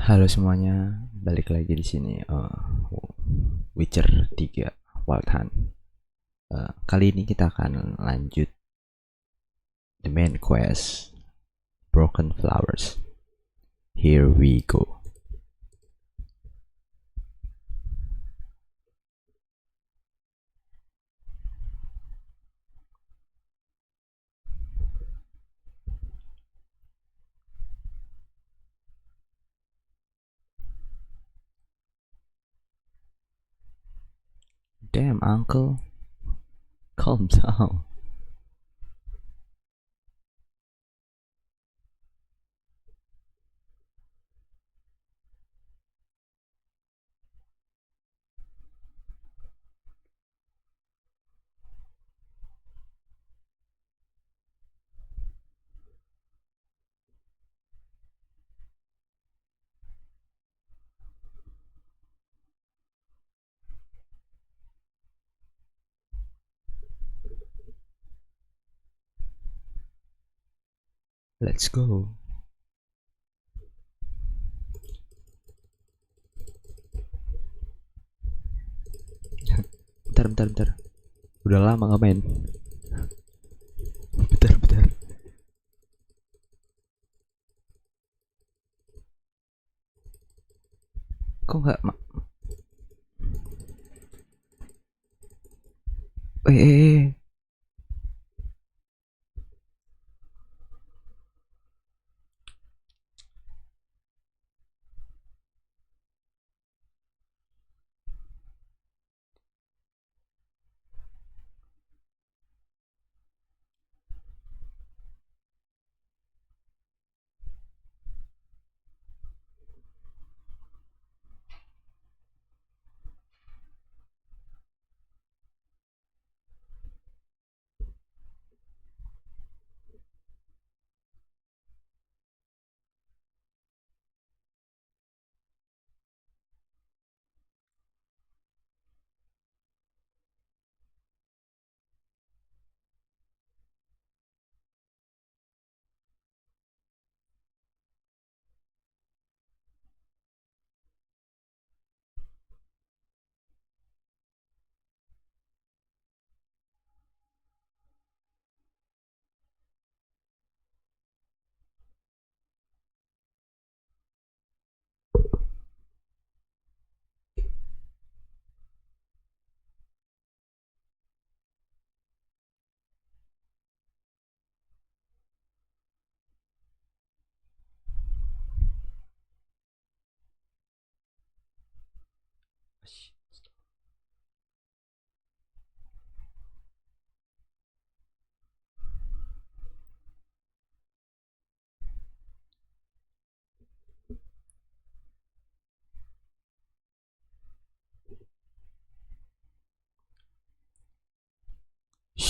Halo semuanya, balik lagi di sini Witcher 3 Wild Hunt. Kali ini kita akan lanjut the main quest Broken Flowers. Here we go. Damn uncle, calm down. Let's go. Bentar. Udah lama gak main. Bentar. Kok nggak? Eh.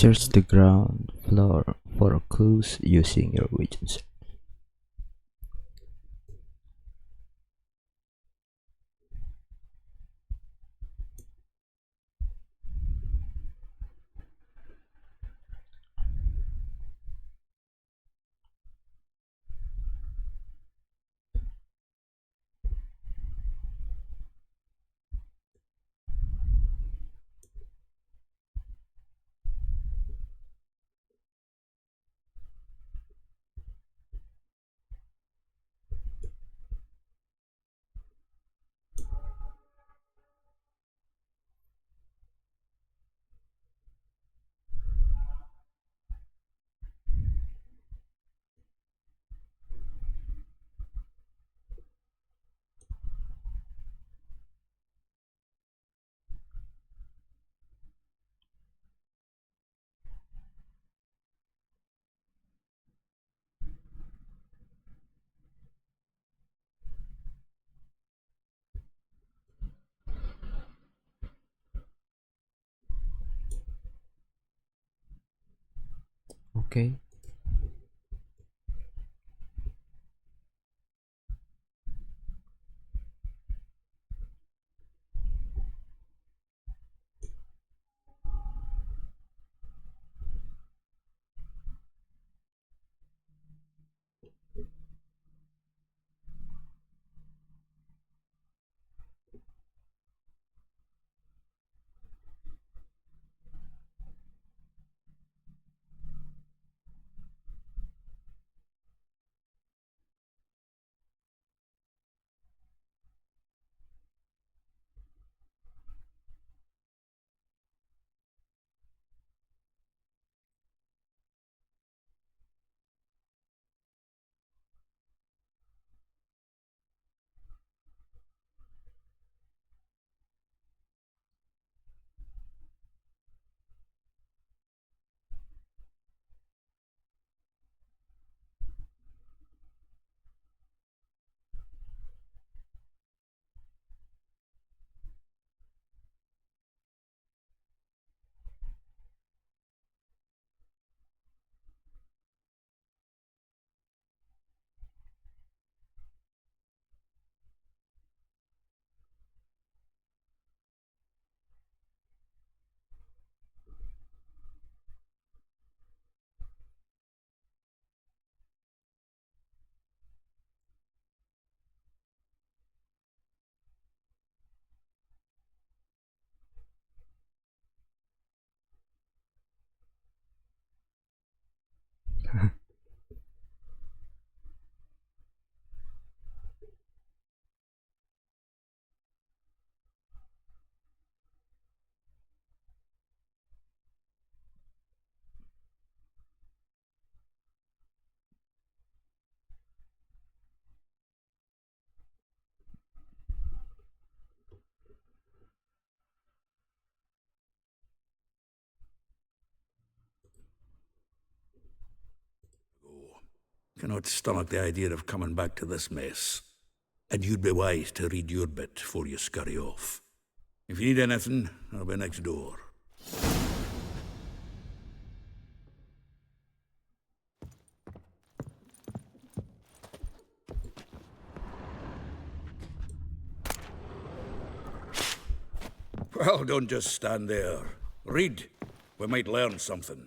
Search the ground floor for clues using your vision. Okay. Cannot stomach the idea of coming back to this mess. And you'd be wise to read your bit before you scurry off. If you need anything, I'll be next door. Well, don't just stand there. Read. We might learn something.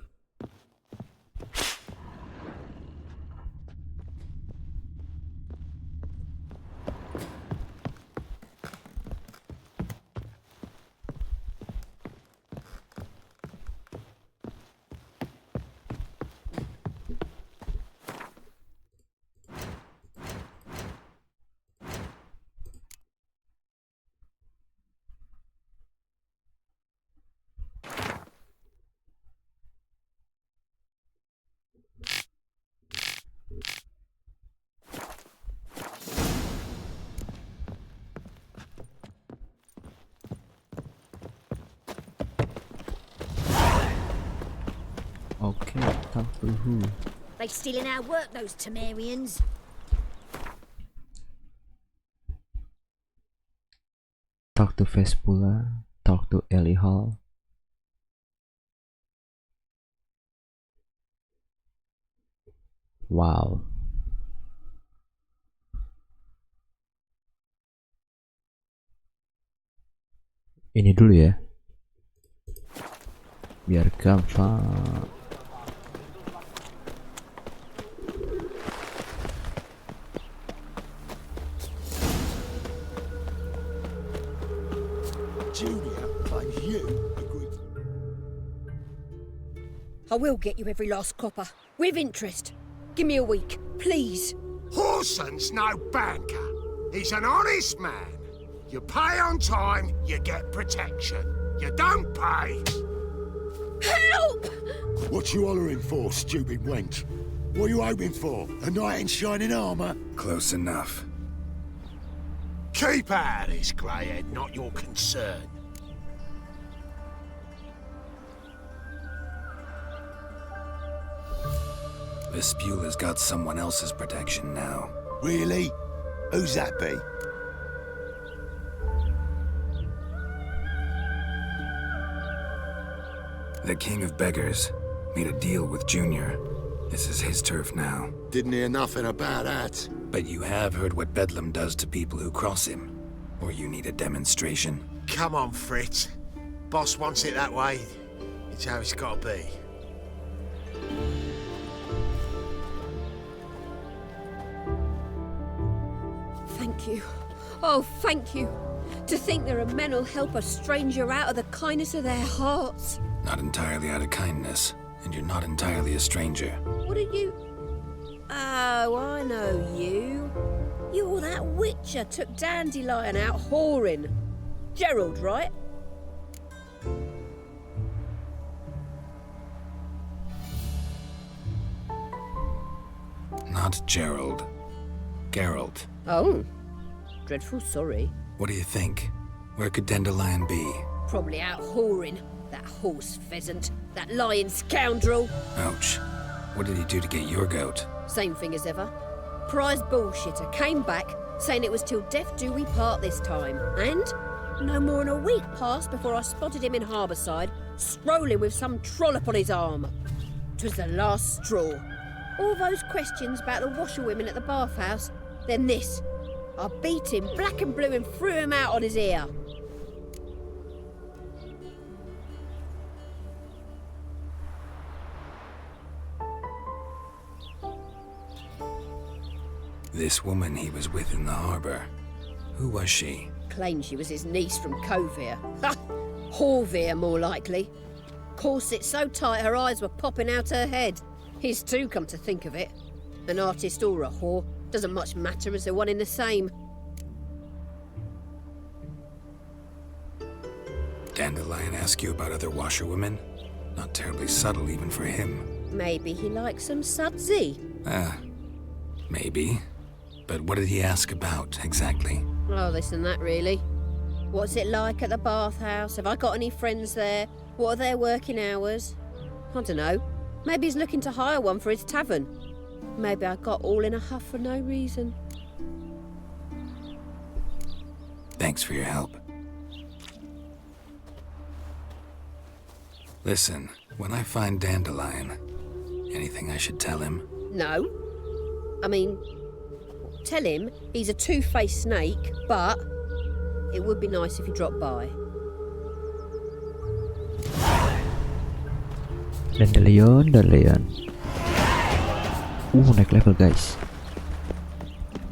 Okay, talk to who? They stealing our work, those Temerians. Talk to Vespula, talk to Ellie Hall. Wow. Ini dulu ya. Biar gampang. Junior claims you agreed. I will get you every last copper, with interest. Give me a week, please. Horson's no banker. He's an honest man. You pay on time, you get protection. You don't pay. Help! What you hollering for, stupid wench? What are you hoping for? A knight in shining armour? Close enough. Keep out of this, greyhead, not your concern. Vespula's got someone else's protection now. Really? Who's that be? The King of Beggars made a deal with Junior. This is his turf now. Didn't hear nothing about that. But you have heard what Bedlam does to people who cross him. Or you need a demonstration. Come on, Fritz. Boss wants it that way. It's how it's gotta be. Thank you. Oh, thank you. To think there are men who'll help a stranger out of the kindness of their hearts. Not entirely out of kindness, and you're not entirely a stranger. What are you? Oh, I know you. You're that witcher took Dandelion out whoring. Gerald, right? Not Gerald. Geralt. Oh. Dreadful sorry. What do you think? Where could Dandelion be? Probably out whoring. That horse pheasant. That lying scoundrel. Ouch. What did he do to get your goat? Same thing as ever. Prize bullshitter came back saying it was till death do we part this time. And no more than a week passed before I spotted him in Harbourside, strolling with some trollop on his arm. 'Twas the last straw. All those questions about the washerwomen at the bathhouse, then this. I beat him black and blue and threw him out on his ear. This woman he was with in the harbour. Who was she? Claimed she was his niece from Kovir. Ha! Horvir, more likely. Corset so tight her eyes were popping out her head. His too, come to think of it. An artist or a whore doesn't much matter as they're one in the same. Dandelion ask you about other washerwomen? Not terribly subtle even for him. Maybe he likes some sudsy. Maybe. But what did he ask about, exactly? Oh, this and that, really. What's it like at the bathhouse? Have I got any friends there? What are their working hours? I don't know. Maybe he's looking to hire one for his tavern. Maybe I got all in a huff for no reason. Thanks for your help. Listen, when I find Dandelion, anything I should tell him? No. I mean, tell him he's a two-faced snake, but it would be nice if he dropped by. Dandelion. Naik level guys.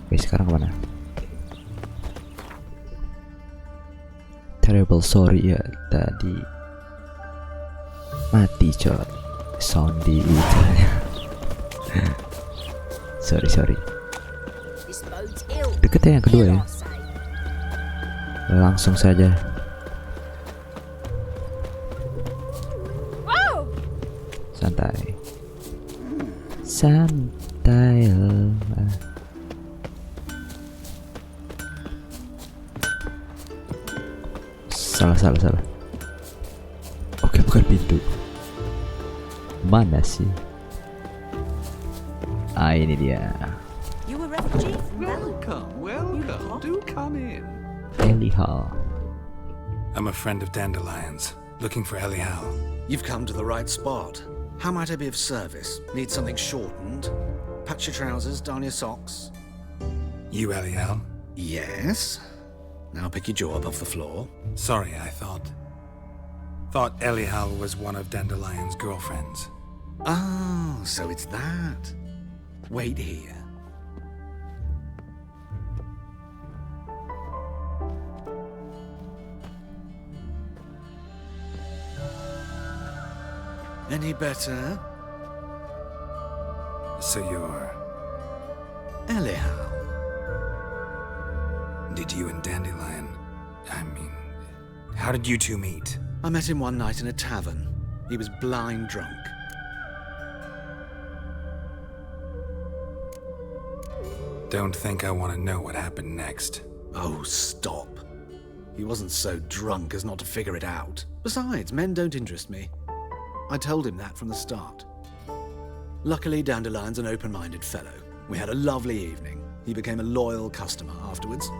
Oke, sekarang kemana? Terrible sorry ya, tadi mati coy. Sondi itu. sorry. This bodes ill. Deket ya yang kedua ya. Ill, I say. Langsung saja. Oh! Santai. Lah. Salah. Oke, bukan pintu. Mana sih? Ini dia. You a refugee from Welcome. Do come in. Elihal. I'm a friend of Dandelion's, looking for Elihal. You've come to the right spot. How might I be of service? Need something shortened? Patch your trousers, darn your socks. You Elihal? Yes. Now pick your jaw up off the floor. Sorry, I thought Elihal was one of Dandelion's girlfriends. Oh, so it's that. Wait here. Any better? So you're... Elihal. Did you and Dandelion... how did you two meet? I met him one night in a tavern. He was blind drunk. Don't think I want to know what happened next. Oh, stop. He wasn't so drunk as not to figure it out. Besides, men don't interest me. I told him that from the start. Luckily, Dandelion's an open-minded fellow. We had a lovely evening. He became a loyal customer afterwards.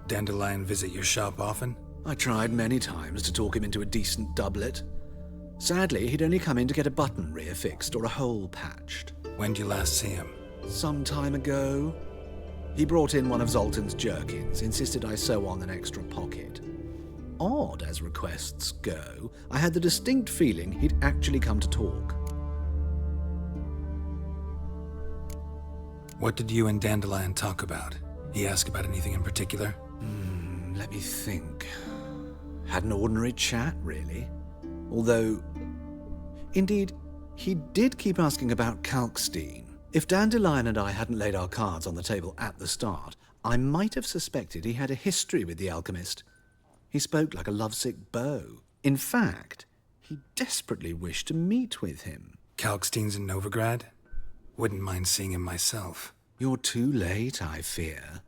Dandelion visit your shop often? I tried many times to talk him into a decent doublet. Sadly, he'd only come in to get a button reaffixed or a hole patched. When'd you last see him? Some time ago. He brought in one of Zoltan's jerkins, insisted I sew on an extra pocket. Odd as requests go, I had the distinct feeling he'd actually come to talk. What did you and Dandelion talk about? He ask about anything in particular? Let me think. Had an ordinary chat, really. Although, indeed, he did keep asking about Kalkstein. If Dandelion and I hadn't laid our cards on the table at the start, I might have suspected he had a history with the alchemist. He spoke like a lovesick beau. In fact, he desperately wished to meet with him. Kalkstein's in Novigrad? Wouldn't mind seeing him myself. You're too late, I fear.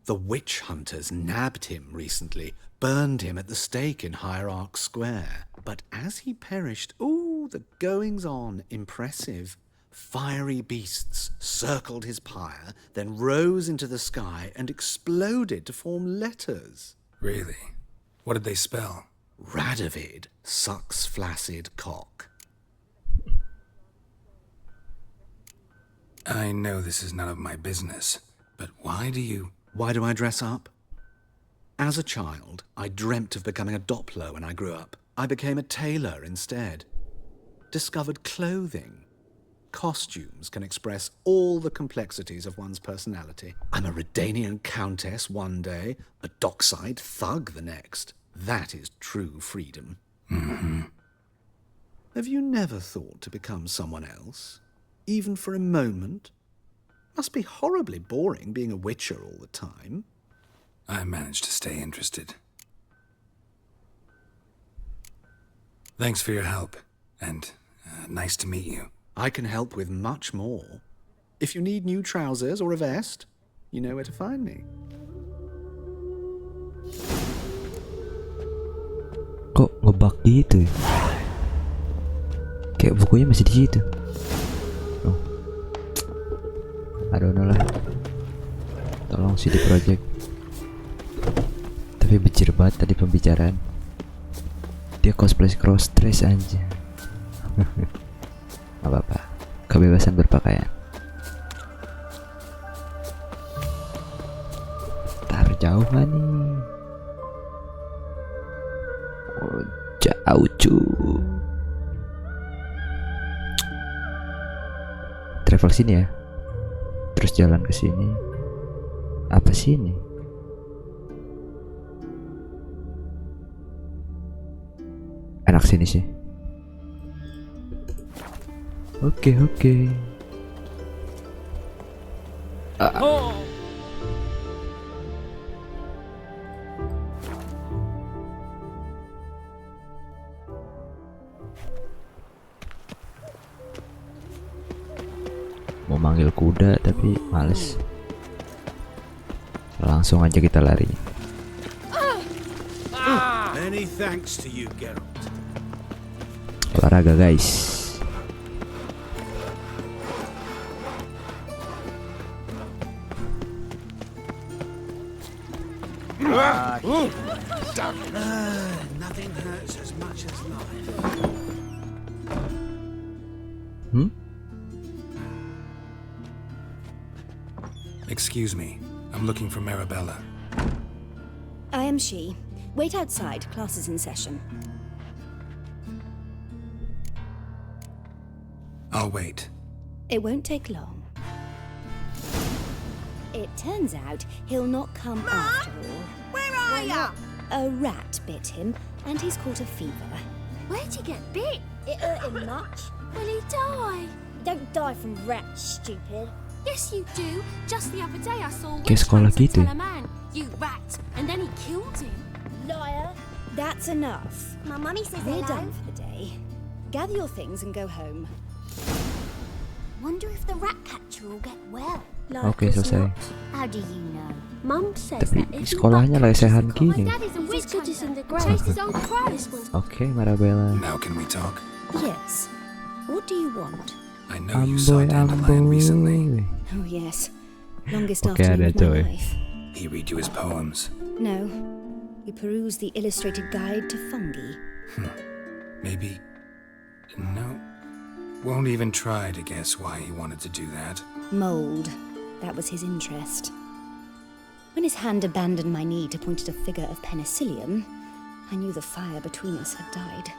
The witch hunters nabbed him recently, burned him at the stake in Hierarch Square. But as he perished, the goings-on, impressive. Fiery beasts circled his pyre, then rose into the sky and exploded to form letters. Really? What did they spell? Radovid sucks flaccid cock. I know this is none of my business, but why do I dress up? As a child, I dreamt of becoming a Doppler when I grew up. I became a tailor instead. Discovered clothing. Costumes can express all the complexities of one's personality. I'm a Redanian countess one day, a dockside thug the next. That is true freedom. Have you never thought to become someone else? Even for a moment? Must be horribly boring being a witcher all the time. I managed to stay interested. Thanks for your help, and nice to meet you. I can help with much more. If you need new trousers or a vest, you know where to find me. Kok ngebug gitu ya? Kayak bukunya masih di situ. Oh. I don't know lah. Tolong CD Projekt. Tapi becir banget tadi pembicaraan. Dia cosplay cross dress aja. Gak apa-apa. Kebebasan berpakaian. Tar jauh gak nih? Oh, jauh cuy. Travel sini ya. Terus jalan ke sini. Apa sih ini? Enak sini sih. Oke. Mau manggil kuda tapi males. Langsung aja kita lari. Many thanks to you, Geralt. Olahraga guys. Nothing hurts as much as life. Excuse me. I'm looking for Marabella. I am she. Wait outside. Class is in session. I'll wait. It won't take long. It turns out he'll not come after all. Where are ya? A rat bit him, and he's caught a fever. Where'd he get bit? It hurt him much. Will he die? You don't die from rats, stupid. Yes, you do. Just the other day I saw Kayak sekolah Witch gitu. tell a man, "You rat," and then he killed him. Liar. That's enough. My mummy says We're done for the day. Gather your things and go home. Wonder if the rat catcher will get well. Oke, selesai. How do you know? Mum says Tapi that if sekolahnya lesehan my gini. dad is a witch hunter in the chases old crows. Oke, Marabella. Now can we talk? Yes. What do you want? I know you saw Dandelion recently. Oh, yes. Longest Oke, afternoon ada of my coy. life. He read you his poems. No. We perused the illustrated guide to fungi. Maybe... No. Won't even try to guess why he wanted to do that. Mold. That was his interest. When his hand abandoned my knee to point at a figure of penicillium, I knew the fire between us had died.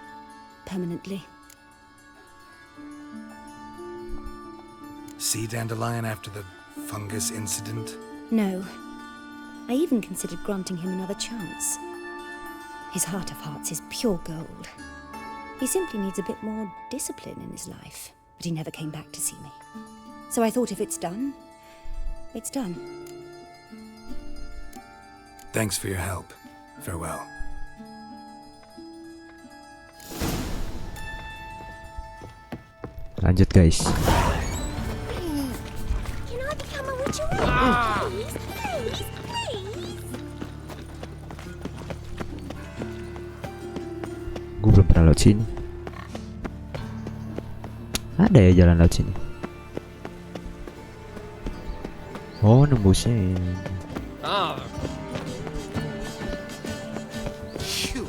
Permanently. See Dandelion after the fungus incident? No. I even considered granting him another chance. His heart of hearts is pure gold. He simply needs a bit more discipline in his life. But he never came back to see me. So I thought if it's done, it's done. Thanks for your help. Farewell. Lanjut guys. Can I become a witch already? Please. Gue belum pernah lewat sini. Ada ya jalan lewat sini? Oh, nembusnya ini. You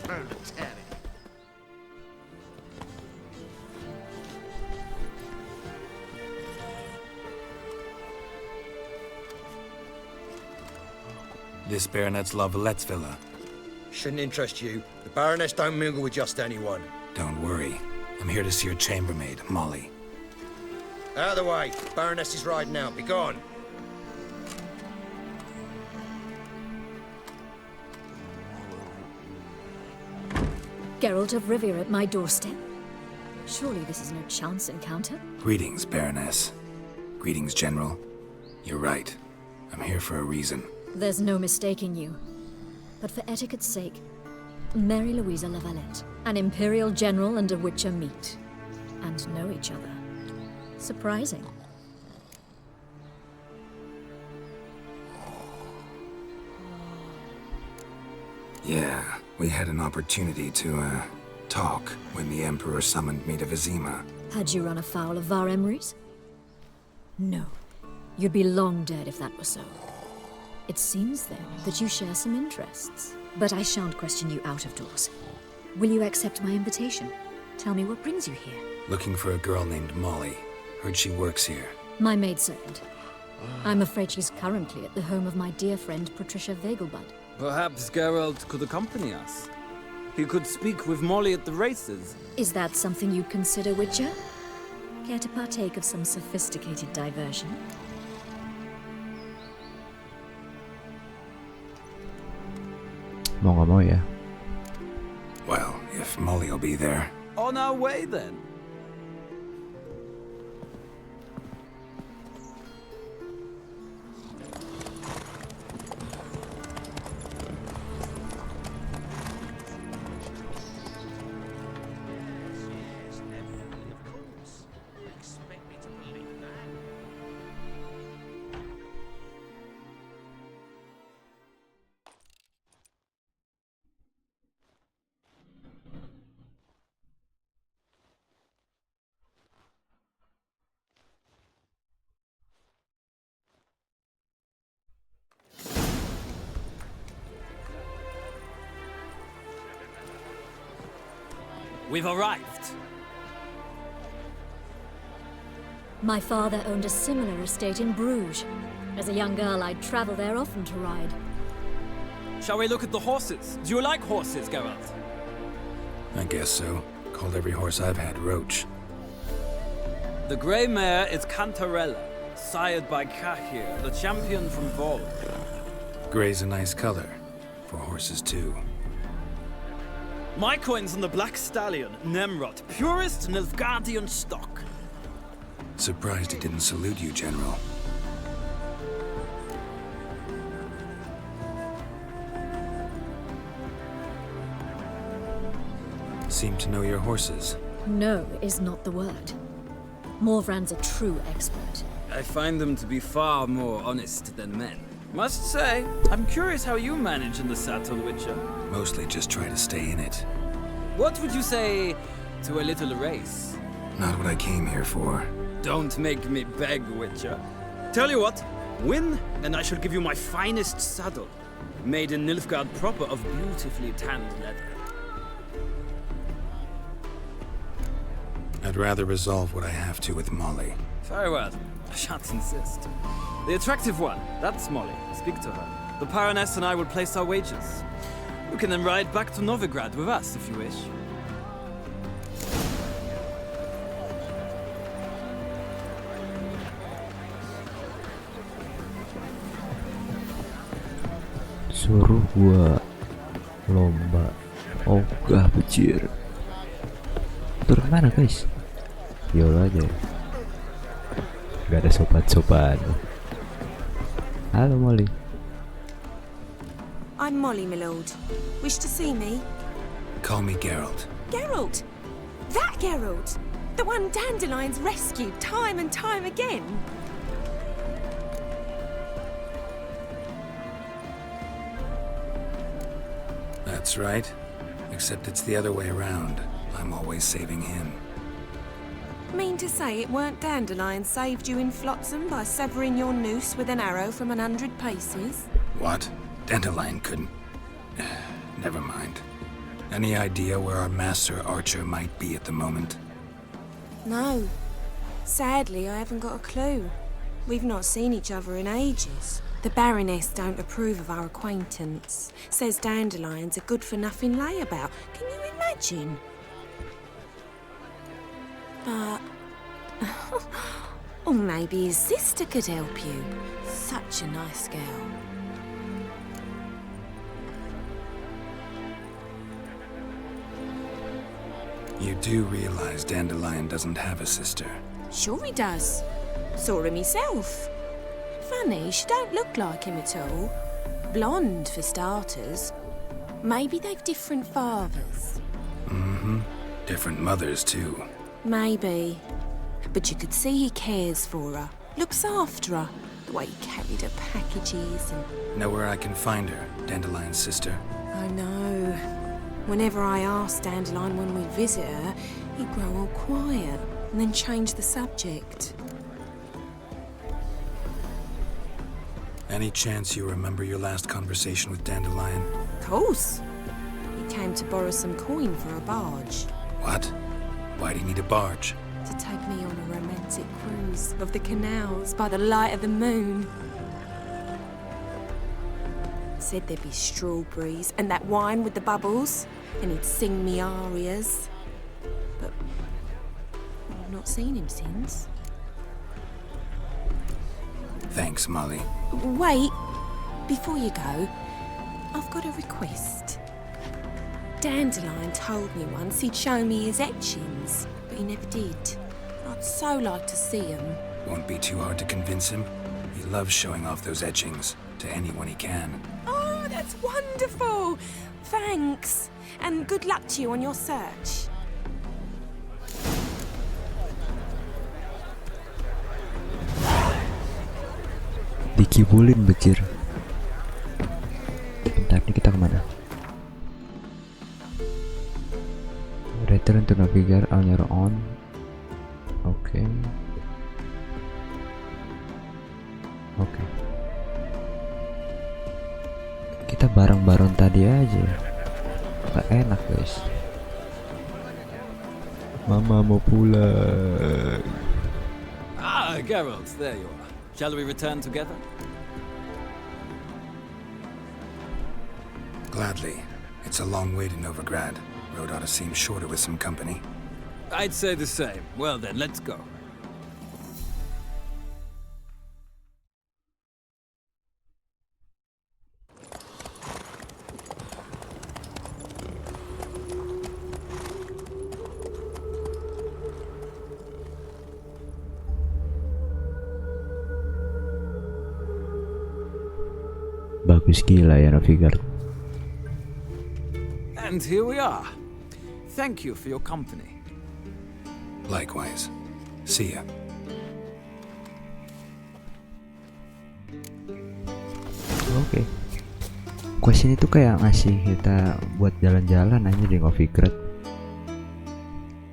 proletariat. This baronet's La Vallette's villa. Shouldn't interest you. The Baroness don't mingle with just anyone. Don't worry. I'm here to see your chambermaid, Molly. Out of the way. Baroness is riding out. Be gone. Geralt of Rivia at my doorstep? Surely this is no chance encounter? Greetings, Baroness. Greetings, General. You're right. I'm here for a reason. There's no mistaking you. But for etiquette's sake, Mary Louisa Lavalette, an Imperial General and a Witcher meet. And know each other. Surprising. Yeah, we had an opportunity to, talk when the Emperor summoned me to Vizima. Had you run afoul of Var Emrys? No. You'd be long dead if that were so. It seems, then, that you share some interests. But I shan't question you out of doors. Will you accept my invitation? Tell me what brings you here. Looking for a girl named Molly. Heard she works here. My maidservant. I'm afraid she's currently at the home of my dear friend Patricia Vegelbud. Perhaps Geralt could accompany us. He could speak with Molly at the races. Is that something you'd consider, Witcher? Care to partake of some sophisticated diversion? Mau nggak mau ya. Well, if Molly will be there. On our way, then. We've arrived. My father owned a similar estate in Bruges. As a young girl, I'd travel there often to ride. Shall we look at the horses? Do you like horses, Geralt? I guess so. Called every horse I've had Roach. The grey mare is Cantarella, sired by Cahir, the champion from Vol. Gray's a nice color. For horses, too. My coin's on the Black Stallion, Nemrod, purest Nilfgaardian stock. Surprised he didn't salute you, General. Seem to know your horses. No is not the word. Morvran's a true expert. I find them to be far more honest than men. Must say, I'm curious how you manage in the saddle, Witcher. Mostly just try to stay in it. What would you say to a little race? Not what I came here for. Don't make me beg, Witcher. Tell you what, win, and I shall give you my finest saddle. Made in Nilfgaard proper of beautifully tanned leather. I'd rather resolve what I have to with Molly. Very well. I shan't insist. The attractive one, that's Molly. Speak to her. The Baroness and I will place our wagers. You can then ride back to Novigrad with us, if you wish. Suruh gua lomba ogah bejir. Turun mana guys? Yolo aja. Gak ada sopan-sopan. Halo Molly. I'm Molly, my lord. Wish to see me? Call me Geralt. Geralt? That Geralt? The one Dandelion's rescued time and time again? That's right. Except it's the other way around. I'm always saving him. Mean to say it weren't Dandelion saved you in Flotsam by severing your noose with an arrow from 100 paces? What? Dandelion couldn't... Never mind. Any idea where our master archer might be at the moment? No. Sadly, I haven't got a clue. We've not seen each other in ages. The Baroness don't approve of our acquaintance. Says Dandelion's a good-for-nothing layabout. Can you imagine? But... or maybe his sister could help you. Such a nice girl. You do realize Dandelion doesn't have a sister. Sure he does. Saw him himself. Funny, she don't look like him at all. Blonde, for starters. Maybe they've different fathers. Mm-hmm. Different mothers, too. Maybe. But you could see he cares for her. Looks after her. The way he carried her packages and... Know where I can find her, Dandelion's sister? I know. Whenever I asked Dandelion when we'd visit her, he'd grow all quiet and then change the subject. Any chance you remember your last conversation with Dandelion? Of course. He came to borrow some coin for a barge. What? Why do you need a barge? To take me on a romantic cruise of the canals by the light of the moon. Said there'd be strawberries and that wine with the bubbles, and he'd sing me arias. But I've not seen him since. Thanks, Molly. Wait, before you go, I've got a request. Dandelion told me once he'd show me his etchings, but he never did. I'd so like to see them. Won't be too hard to convince him. He loves showing off those etchings to anyone he can. Oh, that's wonderful! Thanks, and good luck to you on your search. Dikibulin becir. Bentar, ini kita kemana? Return to navigate on your own. Oke. Kita bareng-bareng tadi aja. Gak enak guys. Mama mau pulang. Ah, Geralt, there you are. Shall we return together? Gladly. It's a long way to Novigrad. Road ought to seem shorter with some company. I'd say the same. Well then, let's go. Bagus gila ya Novigard. And here we are. Thank you for your company. Likewise. See ya. Oke. Quest ini tuh kayak ngasih kita buat jalan-jalan aja di Novigrad.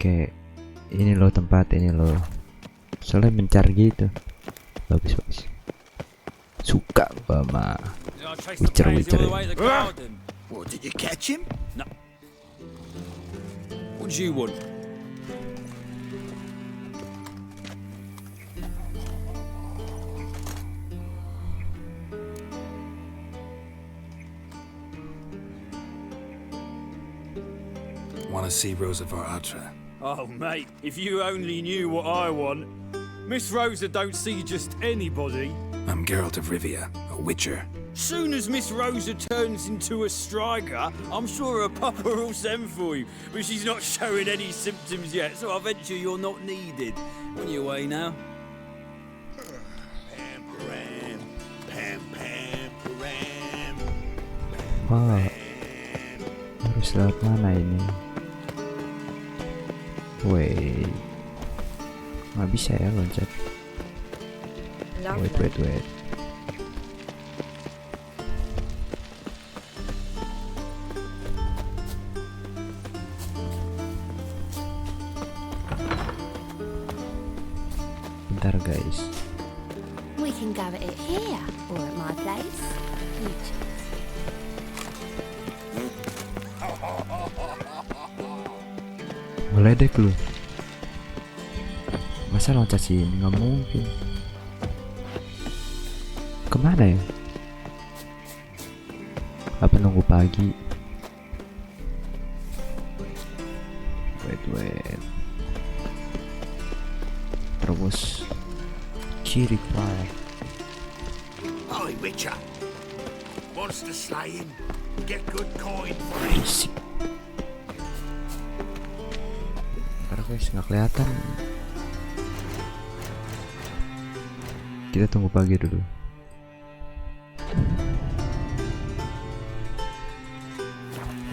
Kayak ini loh tempat, ini loh. Soalnya mencari gitu. Bagus. Suka sama Witcher. What, did you catch him? No. What do you want? Want to see Rosa var Atra? Oh, mate, if you only knew what I want. Miss Rosa don't see just anybody. I'm Geralt of Rivia, a witcher. Soon as Miss Rosa turns into a striker, I'm sure her papa will send for you. But she's not showing any symptoms yet, so I venture you're not needed. On your way now. Wah, harus lewat mana ini? Wait, nggak bisa ya loncat. Wait. Bentar guys. We can go at it here or at my place. Meledek lu. Masa loncat sini? Nggak mungkin. Kemana ya? Apa nunggu pagi? Wait. Terus kiri fly. Oi, Witcher. Wants to slay him. Get good coin for it. Guys, nggak kelihatan. Kita tunggu pagi dulu.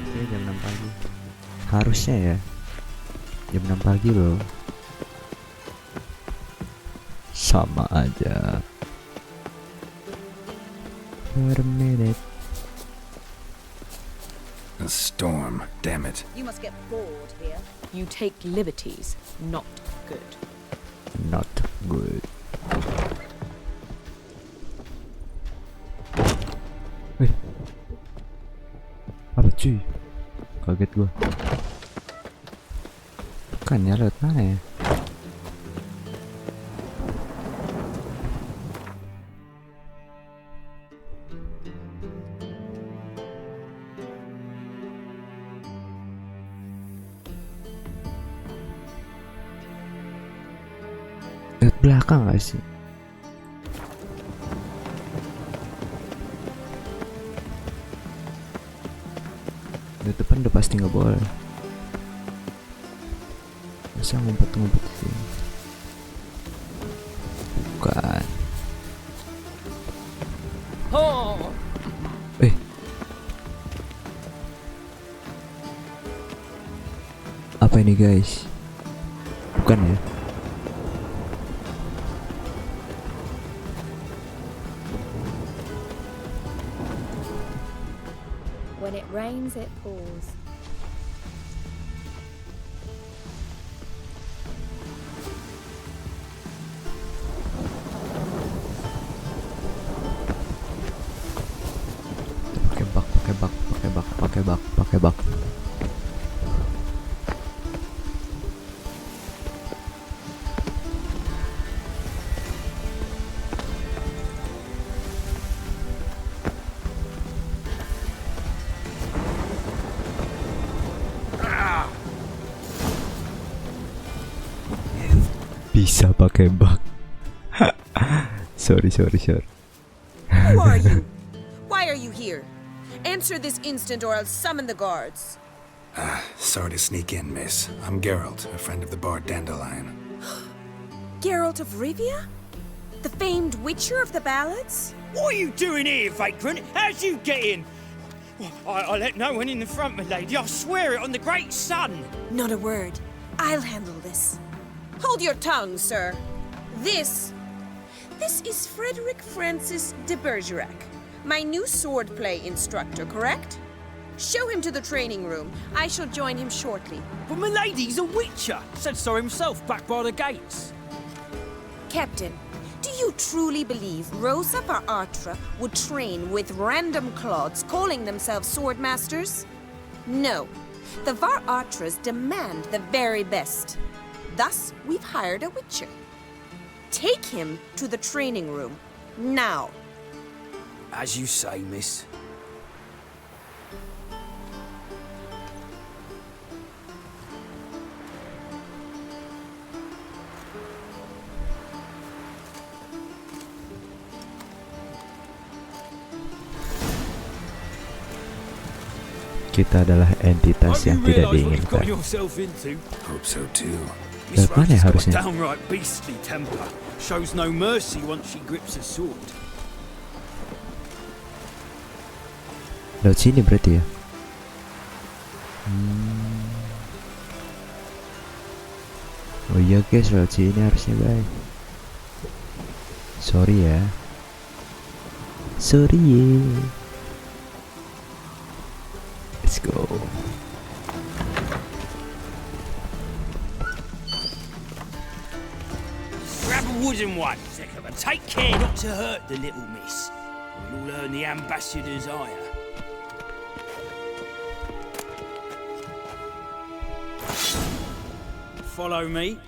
Oke, jam 6 pagi. Harusnya ya. Jam 6 pagi loh. Sama aja. Per minute. A storm, damn it. You must get bored here. You take liberties. Not good. Not good. Apa cuy? Kaget gua. Bukan ya, lewat mana ya? Lihat belakang gak sih? Di depan udah pasti nggak boleh. Masa ngumpet-ngumpet sih? Bukan. Oh. Apa ini guys? Bukan ya? When it rains, it pours. Pakai bak. Bisa pakai bak. sorry. Who are you? Why are you here? Answer this instant or I'll summon the guards. Sorry to sneak in, miss. I'm Geralt, a friend of the bard Dandelion. Geralt of Rivia? The famed witcher of the ballads? What are you doing here, vagrant? How'd you get in? Well, I let no one in the front, my lady. I swear it on the great sun. Not a word. I'll handle this. Hold your tongue, sir. This is Frederick Francis de Bergerac, my new swordplay instructor, correct? Show him to the training room. I shall join him shortly. But my lady's a witcher. Said so himself back by the gates. Captain, do you truly believe Rosa var Artra would train with random clods calling themselves sword masters? No. The var Artras demand the very best. Thus, we've hired a witcher. Take him to the training room, now. As you say, miss. Kita adalah entitas yang tidak diinginkan. Hope so too. Miss Mana Rose harusnya? got a downright beastly temper. Shows no mercy once she grips a sword. Lewat sini berarti ya? Oh iya guys, lewat sini harusnya guys. Sorry ya. Let's go. Grab a wooden one, Zekka, but take care not to hurt the little miss, or you'll earn the ambassador's ire. Follow me.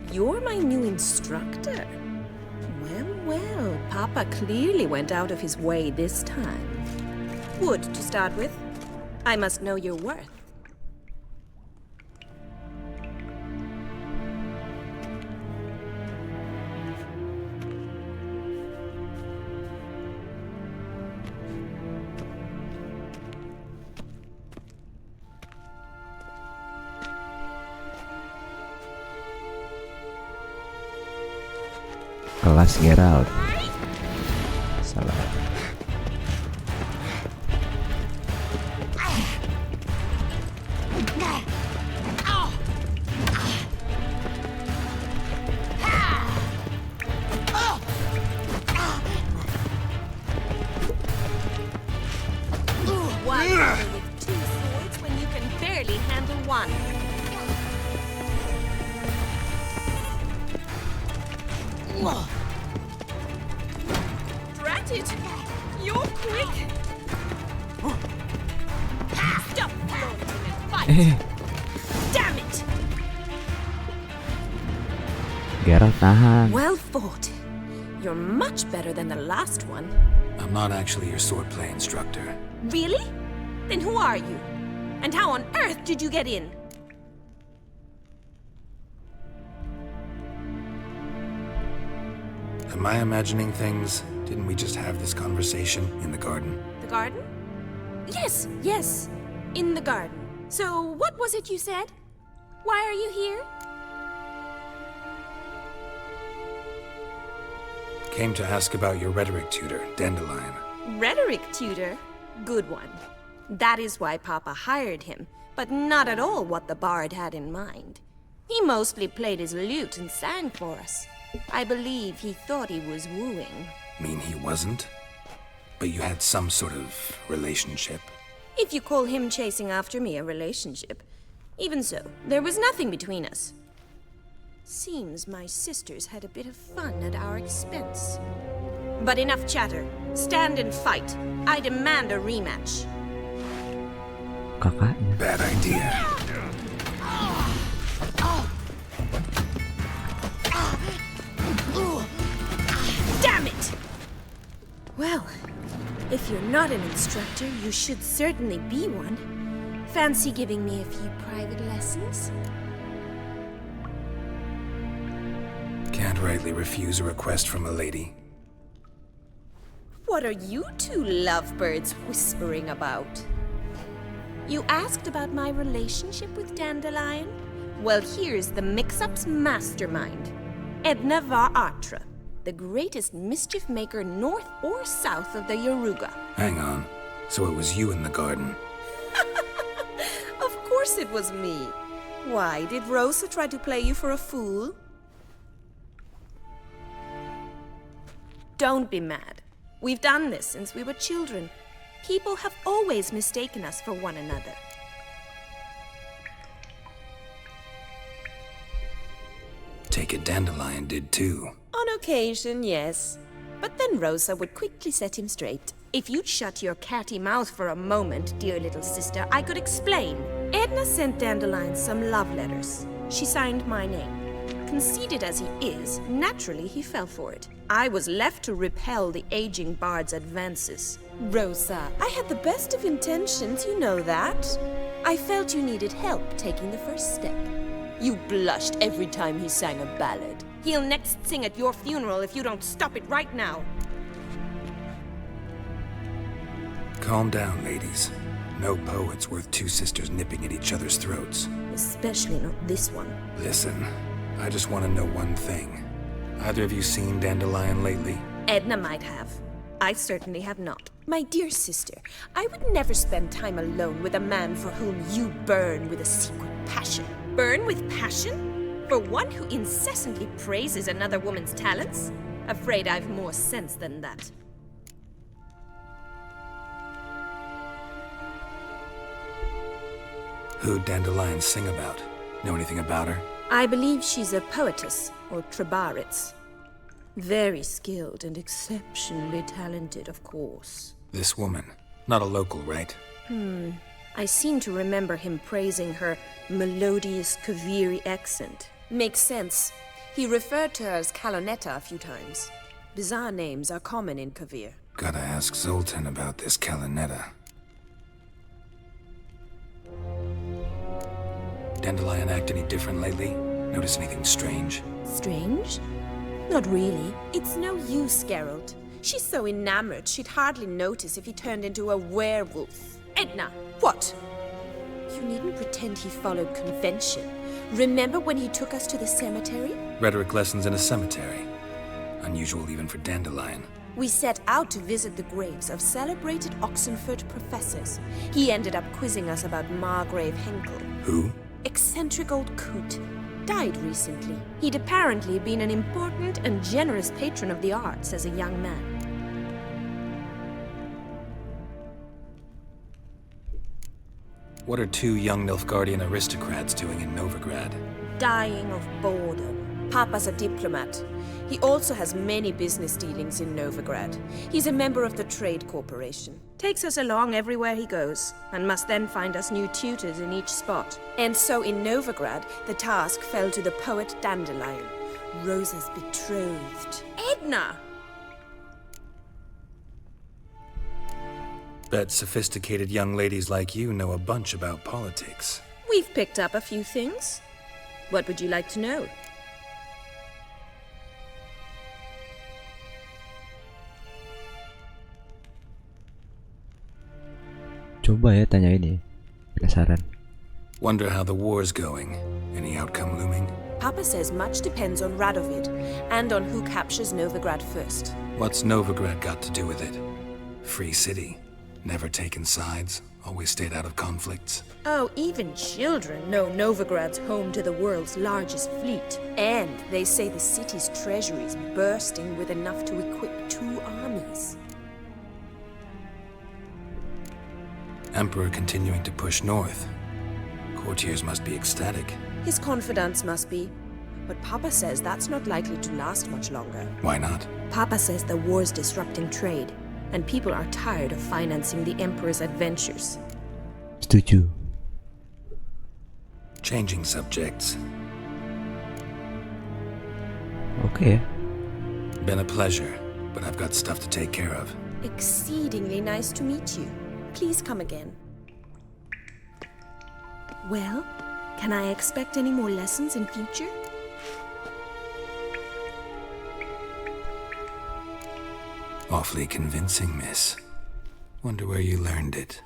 You're my new instructor? Well, Papa clearly went out of his way this time. Wood, to start with. I must know your worth. Kelas Geralt. Salah. Why bother with two swords when you can barely handle one? Drat it! You're quick! Stop floating and fight! Damn it! Geralt tahan. Well fought. You're much better than the last one. I'm not actually your swordplay instructor. Really? Then who are you? And how on earth did you get in? Am I imagining things? Didn't we just have this conversation in the garden? The garden? Yes, yes. In the garden. So, what was it you said? Why are you here? Came to ask about your rhetoric tutor, Dandelion. Rhetoric tutor? Good one. That is why Papa hired him, but not at all what the bard had in mind. He mostly played his lute and sang for us. I believe he thought he was wooing. Mean he wasn't? But you had some sort of relationship? If you call him chasing after me a relationship. Even so, there was nothing between us. Seems my sisters had a bit of fun at our expense. But enough chatter. Stand and fight. I demand a rematch. Kakaknya. Bad idea. Damn it! Well, if you're not an instructor, you should certainly be one. Fancy giving me a few private lessons? Can't rightly refuse a request from a lady. What are you two lovebirds whispering about? You asked about my relationship with Dandelion? Well, here's the mix-up's mastermind. Edna var Atra, the greatest mischief maker north or south of the Yaruga. Hang on. So it was you in the garden? Of course it was me. Why, did Rosa try to play you for a fool? Don't be mad. We've done this since we were children. People have always mistaken us for one another. Take it Dandelion did too. On occasion, yes. But then Rosa would quickly set him straight. If you'd shut your catty mouth for a moment, dear little sister, I could explain. Edna sent Dandelion some love letters. She signed my name. Conceited as he is, naturally he fell for it. I was left to repel the aging bard's advances. Rosa, I had the best of intentions, you know that. I felt you needed help taking the first step. You blushed every time he sang a ballad. He'll next sing at your funeral if you don't stop it right now. Calm down, ladies. No poet's worth two sisters nipping at each other's throats. Especially not this one. Listen, I just want to know one thing. Either of you seen Dandelion lately? Edna might have. I certainly have not. My dear sister, I would never spend time alone with a man for whom you burn with a secret passion. Burn with passion? For one who incessantly praises another woman's talents? Afraid I've more sense than that. Who'd Dandelion sing about? Know anything about her? I believe she's a poetess, or Trebaritz. Very skilled and exceptionally talented, of course. This woman. Not a local, right? I seem to remember him praising her melodious Kaviri accent. Makes sense. He referred to her as Kalonetta a few times. Bizarre names are common in Kavir. Gotta ask Zoltan about this Kalonetta. Dandelion act any different lately? Notice anything strange? Strange? Not really. It's no use, Geralt. She's so enamored she'd hardly notice if he turned into a werewolf. Edna! What? You needn't pretend he followed convention. Remember when he took us to the cemetery? Rhetoric lessons in a cemetery. I Unusual even for Dandelion. We set out to visit the graves of celebrated Oxenford professors. He ended up quizzing us about Margrave Henkel. Who? Eccentric old coot. Died recently. He'd apparently been an important and generous patron of the arts as a young man. What are two young Nilfgaardian aristocrats doing in Novigrad? Dying of boredom. Papa's a diplomat. He also has many business dealings in Novigrad. He's a member of the Trade Corporation. Takes us along everywhere he goes, and must then find us new tutors in each spot. And so in Novigrad, the task fell to the poet Dandelion, Rosa's betrothed. Edna! Bet sophisticated young ladies like you know a bunch about politics. We've picked up a few things. What would you like to know? Coba ya tanya ini. Penasaran. Wonder how the war's going. Any outcome looming? Papa says much depends on Radovid, and on who captures Novigrad first. What's Novigrad got to do with it? Free city. Never taken sides. Always stayed out of conflicts. Oh, even children know Novigrad's home to the world's largest fleet. And they say the city's treasury is bursting with enough to equip 2 armies. Emperor continuing to push north. Courtiers must be ecstatic. His confidants must be. But Papa says that's not likely to last much longer. Why not? Papa says the war's disrupting trade, and people are tired of financing the Emperor's adventures. Setuju. Changing subjects. Okay. Been a pleasure, but I've got stuff to take care of. Exceedingly nice to meet you. Please come again. Well, can I expect any more lessons in future? Awfully convincing, miss. Wonder where you learned it.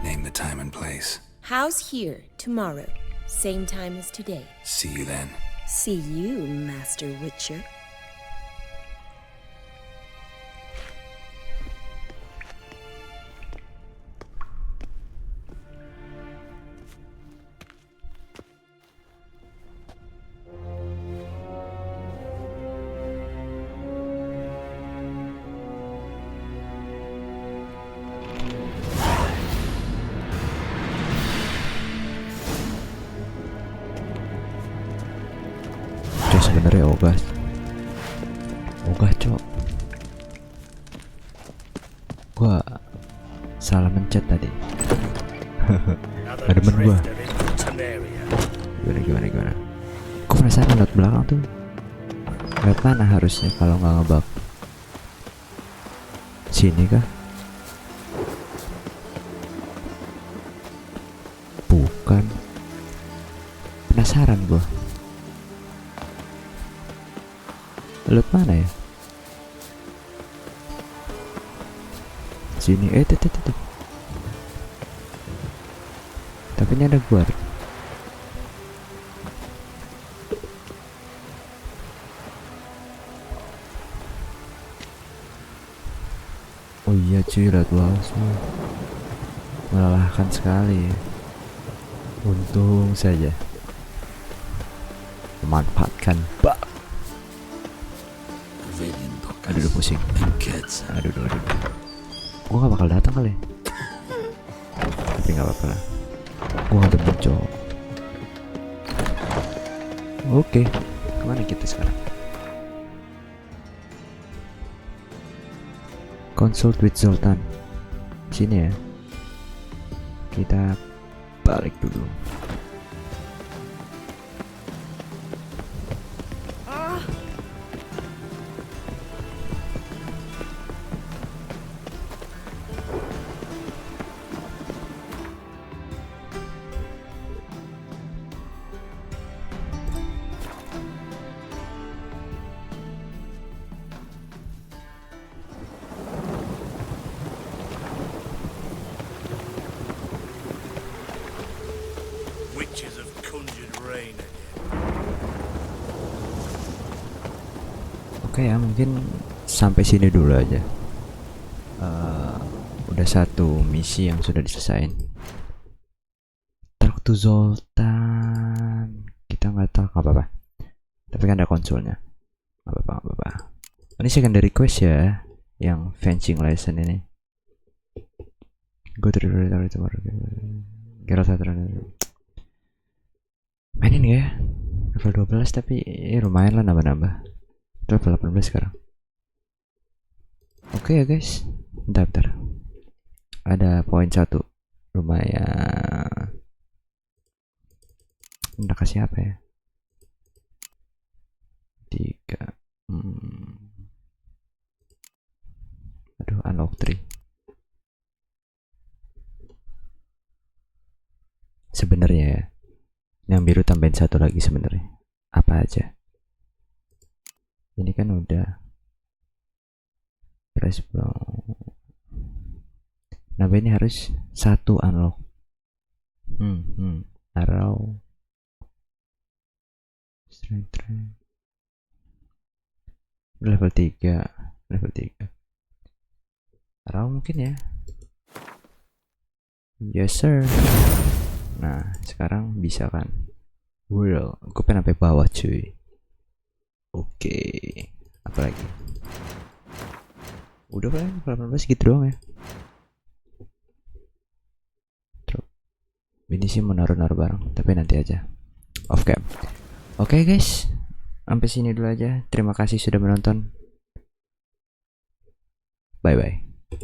Name the time and place. House here, tomorrow. Same time as today. See you then. See you, Master Witcher. Sebenarnya ogah cok, gua salah mencet tadi. Ada demen gua. Gimana gua penasaran liat belakang tuh liat mana harusnya kalau nggak ngebug. Sini kah? Bukan. Penasaran gua. Lihat mana ya? Sini, tuh. Tapi ini ada gua. Oh iya cuy, lihat langsung. Melelahkan sekali. Untung saja memanfaatkan bug. Aduh pusing. Aduh. Gua gak bakal datang kali. Tapi gak apa-apa lah. Gua ada muncul. Oke, kemana kita sekarang? Consult with Zoltan. Sini ya. Kita balik dulu. Oke ya, mungkin sampai sini dulu aja. Udah satu misi yang sudah diselesain. Talk to Zoltan. Kita nggak tahu apa-apa. Tapi kan ada konsolnya. Apa-apa. Ini secondary quest ya, yang fencing lesson ini. Gue mainin gak ya? Level 12 tapi lumayan lah nambah-nambah. Level 18 sekarang. Oke ya guys. Bentar. Ada poin 1. Lumayan. Udah kasih apa ya? 3. Aduh, unlock 3. Sebenarnya ya, yang biru tambahin 1 lagi sebenarnya. Apa aja? Ini kan udah press blow. Nambah ini harus 1 unlock. Arrow. Strength. Level 3. Arrow mungkin ya. Yes sir. Nah sekarang bisa kan. Whirl. Gue pengen sampai bawah cuy. Oke. Apa lagi? Udah kan 18 gitu doang ya. Ini sih mau naruh barang, tapi nanti aja off cam. Oke guys, sampai sini dulu aja. Terima kasih sudah menonton. Bye bye.